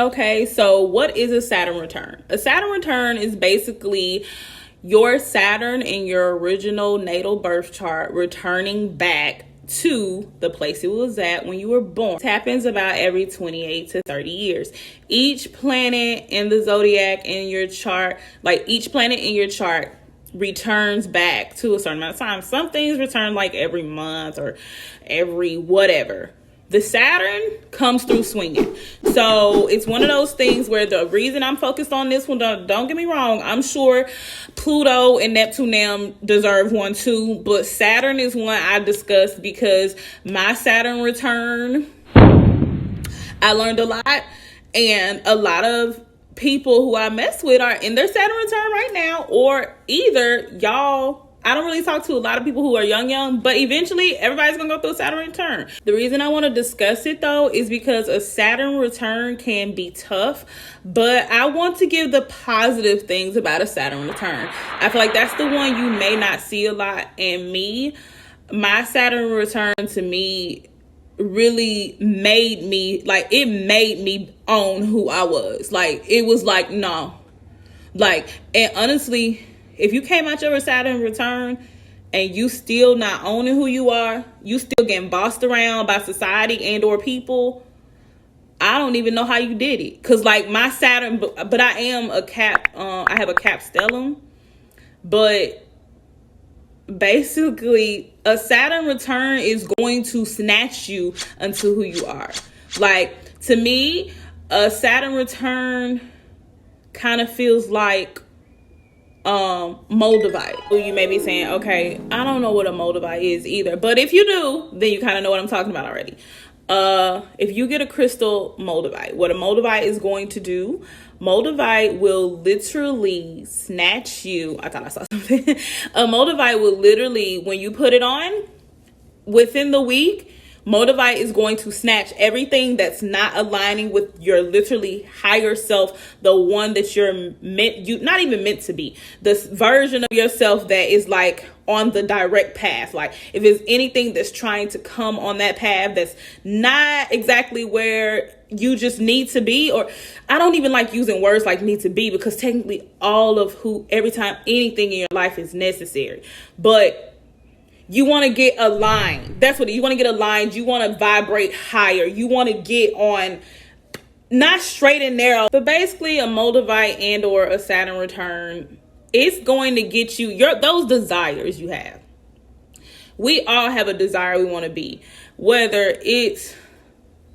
Okay, so what is a Saturn return? A Saturn return is basically your Saturn in your original natal birth chart returning back to the place it was at when you were born. It happens about every 28 to 30 years. Each planet in the zodiac in your chart, like each planet in your chart returns back to a certain amount of time. Some things return like every month or every whatever. The Saturn comes through swinging. So it's one of those things where the reason I'm focused on this one, don't get me wrong, I'm sure Pluto and Neptune deserve one too, but Saturn is one I discussed because my Saturn return, I learned a lot, and a lot of people who I mess with are in their Saturn return right now, or either y'all, I don't really talk to a lot of people who are young, but eventually everybody's gonna go through a Saturn return. The reason I want to discuss it though is because a Saturn return can be tough, but I want to give the positive things about a Saturn return. I feel like that's the one you may not see a lot. And my Saturn return to me really made me own who I was. Like, it was like, no. Like, and honestly, if you came out your Saturn return and you still not owning who you are, you still getting bossed around by society and or people, I don't even know how you did it. Cause like my Saturn, but I am a Cap, I have a Cap stellum, but basically a Saturn return is going to snatch you into who you are. Like, to me, a Saturn return kind of feels like Moldavite. You may be saying, okay, I don't know what a Moldavite is either, but if you do, then you kind of know what I'm talking about already. If you get a crystal Moldavite, what a Moldavite is going to do, Moldavite will literally snatch you. I thought I saw something. A Moldavite will literally, when you put it on, within the week, Moldavite is going to snatch everything that's not aligning with your literally higher self, the one that not even meant to be, this version of yourself that is like on the direct path. Like, if there's anything that's trying to come on that path that's not exactly where you just need to be, or I don't even like using words like need to be, because technically every time anything in your life is necessary, but you want to get aligned. That's what you want to get aligned. You want to vibrate higher. You want to get on, not straight and narrow, but basically a Moldavite and or a Saturn return. It's going to get you those desires you have. We all have a desire we want to be, whether it's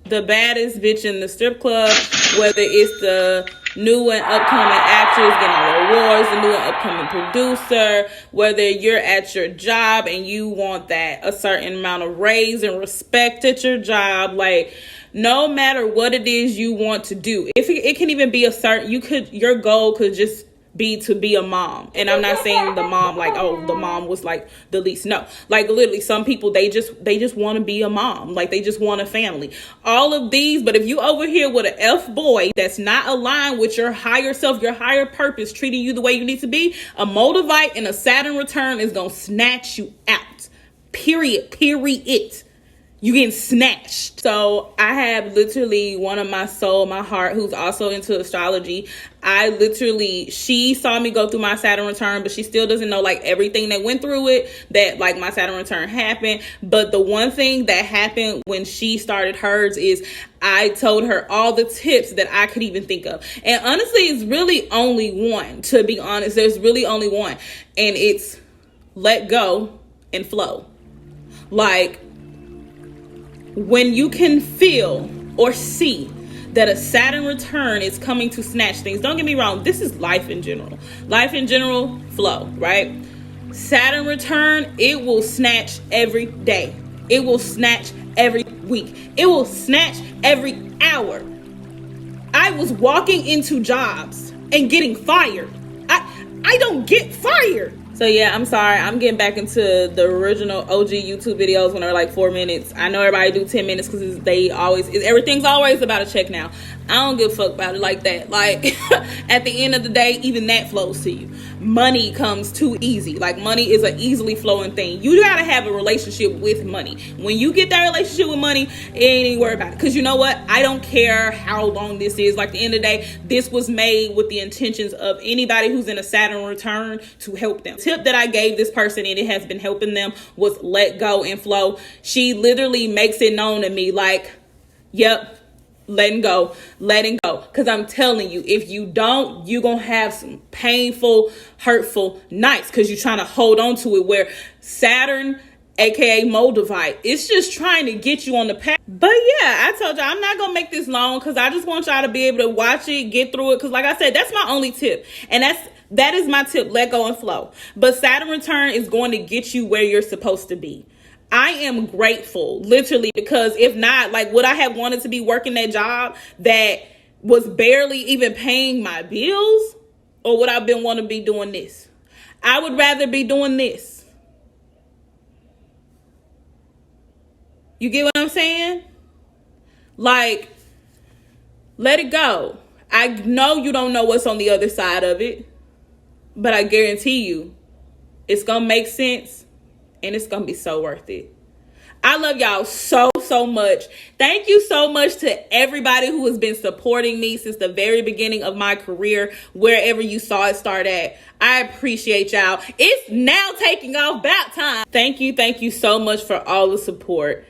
the baddest bitch in the strip club, whether it's the new and upcoming actress getting all the awards, the new and upcoming producer, whether you're at your job and you want that a certain amount of raise and respect at your job. Like, no matter what it is you want to do, if it can even be your goal could just be to be a mom. And I'm not saying the mom like, oh, the mom was like the least. No, like literally some people, they just want to be a mom. Like, they just want a family, all of these. But if you over here with an F boy that's not aligned with your higher self, your higher purpose, treating you the way you need to be, a Moldavite and a Saturn return is going to snatch you out. Period. You getting snatched. So I have literally one of my soul, my heart, who's also into astrology. She saw me go through my Saturn return, but she still doesn't know like everything that went through it, that like my Saturn return happened. But the one thing that happened when she started hers is I told her all the tips that I could even think of. And honestly, it's really only one, to be honest. There's really only one. And it's let go and flow. Like, when you can feel or see that a Saturn return is coming to snatch things, don't get me wrong, this is life in general. Life in general, flow, right? Saturn return, it will snatch every day. It will snatch every week. It will snatch every hour. I was walking into jobs and getting fired. I don't get fired. So yeah, I'm sorry. I'm getting back into the original OG YouTube videos when they're like 4 minutes. I know everybody do 10 minutes because everything's always about a check now. I don't give a fuck about it like that. Like, at the end of the day, even that flows to you. Money comes too easy. Like, money is an easily flowing thing. You gotta have a relationship with money. When you get that relationship with money, it ain't even worry about it. Because you know what? I don't care how long this is. Like, at the end of the day, this was made with the intentions of anybody who's in a Saturn return to help them. The tip that I gave this person, and it has been helping them, was let go and flow. She literally makes it known to me like, yep, letting go. Because I'm telling you, if you don't, you're going to have some painful, hurtful nights because you're trying to hold on to it, where Saturn, aka Moldavite, it's just trying to get you on the path. But yeah, I told y'all I'm not going to make this long because I just want y'all to be able to watch it, get through it. Because like I said, that's my only tip. And that is my tip. Let go and flow. But Saturn return is going to get you where you're supposed to be. I am grateful, literally, because if not, like, would I have wanted to be working that job that was barely even paying my bills? Or would I been want to be doing this? I would rather be doing this. You get what I'm saying? Like, let it go. I know you don't know what's on the other side of it, but I guarantee you it's going to make sense. And it's going to be so worth it. I love y'all so much. Thank you so much to everybody who has been supporting me since the very beginning of my career, wherever you saw it start at. I appreciate y'all. It's now taking off about time. Thank you so much for all the support.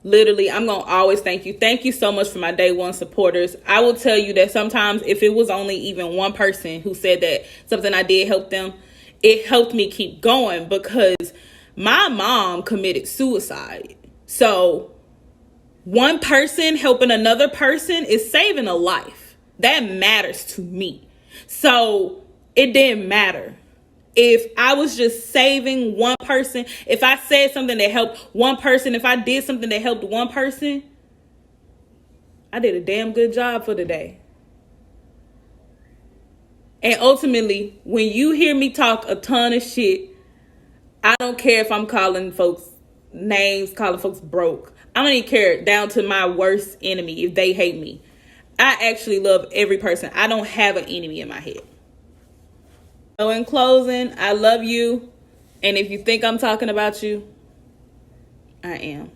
Literally, I'm going to always thank you. Thank you so much for my day one supporters. I will tell you that sometimes if it was only even one person who said that something I did help them, it helped me keep going, because my mom committed suicide. So one person helping another person is saving a life. That matters to me. So it didn't matter if I was just saving one person. If I said something that helped one person, if I did something that helped one person, I did a damn good job for the day. And ultimately, when you hear me talk a ton of shit, I don't care if I'm calling folks names, calling folks broke. I don't even care, down to my worst enemy, if they hate me. I actually love every person. I don't have an enemy in my head. So in closing, I love you. And if you think I'm talking about you, I am.